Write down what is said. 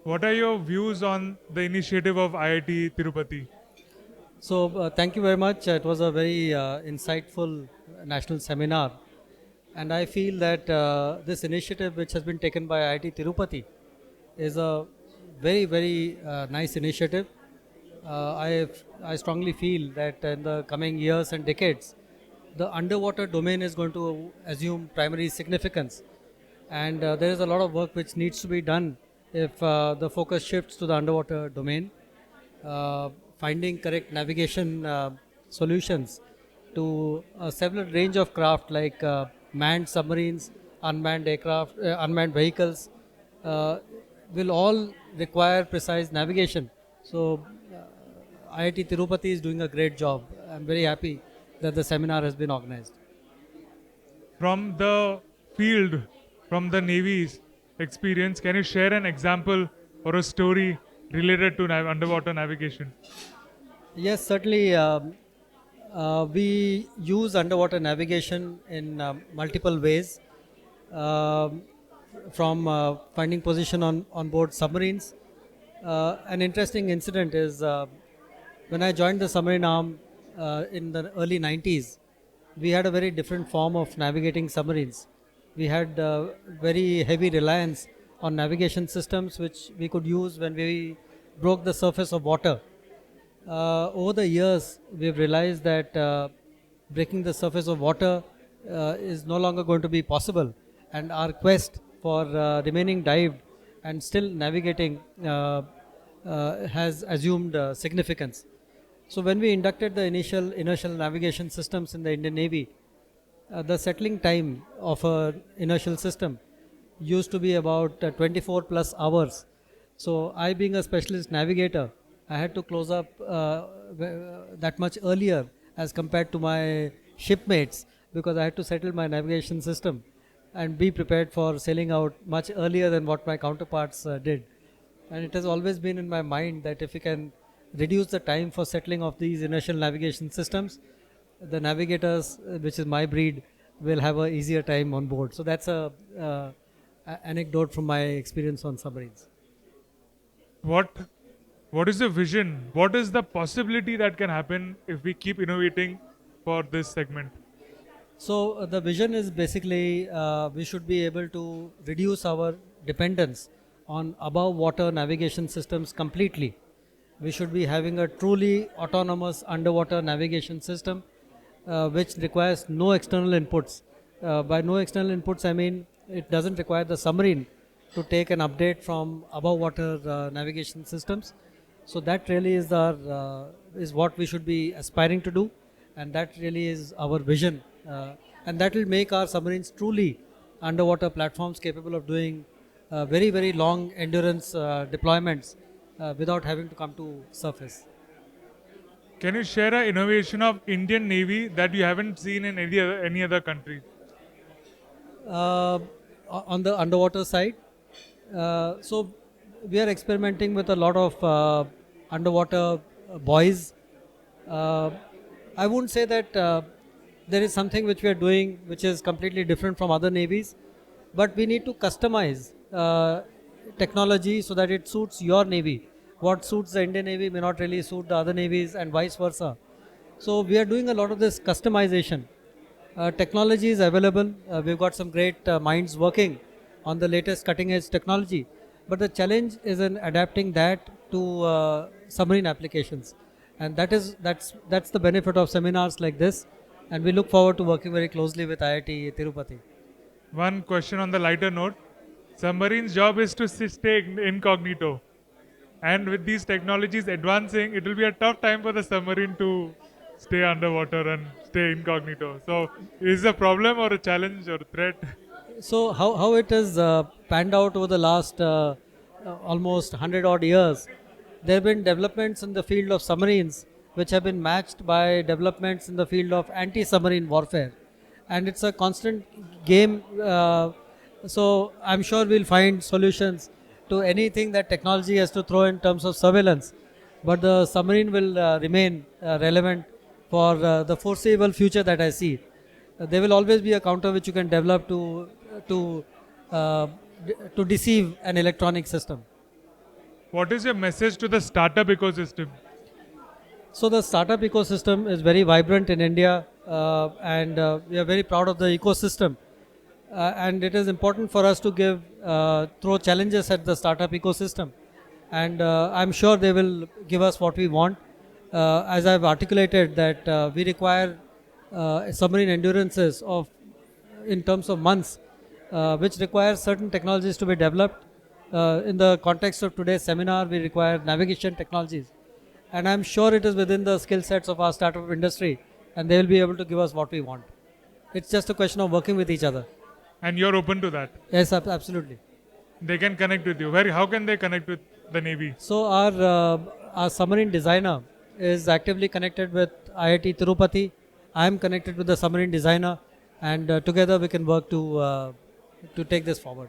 What are your views on the initiative of IIT Tirupati? So, thank you very much. It was a very insightful national seminar. And I feel that this initiative, which has been taken by IIT Tirupati, is a very nice initiative. I strongly feel that in the coming years and decades, the underwater domain is going to assume primary significance. And there is a lot of work which needs to be done if the focus shifts to the underwater domain. uh, Finding correct navigation solutions to several range of craft like manned submarines, unmanned aircraft, unmanned vehicles uh, will all require precise navigation. So IIT Tirupati is doing a great job. I'm very happy that the seminar has been organized. From the field, from the Navy's experience, can you share an example or a story related to underwater navigation? Yes, certainly. We use underwater navigation in multiple ways, um, from finding position on board submarines. An interesting incident is when I joined the submarine arm in the early 90s, we had a very different form of navigating submarines. We had very heavy reliance on navigation systems which we could use when we broke the surface of water. Over the years, we've realized that breaking the surface of water is no longer going to be possible, and our quest for remaining dived and still navigating has assumed significance. So, when we inducted the initial inertial navigation systems in the Indian Navy, the settling time of a inertial system used to be about 24 plus hours. So I, being a specialist navigator, I had to close up that much earlier as compared to my shipmates, because I had to settle my navigation system and be prepared for sailing out much earlier than what my counterparts did. And it has always been in my mind that if we can reduce the time for settling of these inertial navigation systems, the navigators, which is my breed, will have a easier time on board. So that's anecdote from my experience on submarines. What what is the vision? What is the possibility that can happen if we keep innovating for this segment? So the vision is basically we should be able to reduce our dependence on above water navigation systems completely. We should be having a truly autonomous underwater navigation system which requires no external inputs. By no external inputs, I mean it doesn't require the submarine to take an update from above water navigation systems. So that really is what we should be aspiring to do, and that really is our vision, and that will make our submarines truly underwater platforms capable of doing very long endurance deployments without having to come to surface. Can you share an innovation of Indian Navy that you haven't seen in any other country? uh, on the underwater side. So we are experimenting with a lot of underwater buoys. Uh, I wouldn't say that there is something which we are doing which is completely different from other navies, but we need to customize technology so that it suits your navy. What suits the Indian Navy may not really suit the other navies, and vice versa. So we are doing a lot of this customization. Technology is available. We've got some great minds working on the latest cutting edge technology. But the challenge is in adapting that to submarine applications. And that's the benefit of seminars like this. And we look forward to working very closely with IIT Tirupati. One question on the lighter note. Submarine's job is to stay incognito. And with these technologies advancing, it will be a tough time for the submarine to stay underwater and stay incognito. So, is it a problem or a challenge or a threat? So how it has panned out over the last almost 100 odd years, there have been developments in the field of submarines which have been matched by developments in the field of anti-submarine warfare, and it's a constant game. So I'm sure we'll find solutions to anything that technology has to throw in terms of surveillance, but the submarine will remain relevant for the foreseeable future that I see. There will always be a counter which you can develop to uh, to deceive an electronic system. What is your message to the startup ecosystem? So the startup ecosystem is very vibrant in India, and we are very proud of the ecosystem. And it is important for us to throw challenges at the startup ecosystem, and I'm sure they will give us what we want. As I've articulated, that we require submarine endurances of in terms of months, which requires certain technologies to be developed. In the context of today's seminar, we require navigation technologies, and I'm sure it is within the skill sets of our startup industry, and they will be able to give us what we want. It's just a question of working with each other. And you're open to that. Yes, absolutely. They can connect with you. How can they connect with the Navy? So our submarine designer is actively connected with IIT Tirupati. I am connected with the submarine designer, and together we can work to take this forward.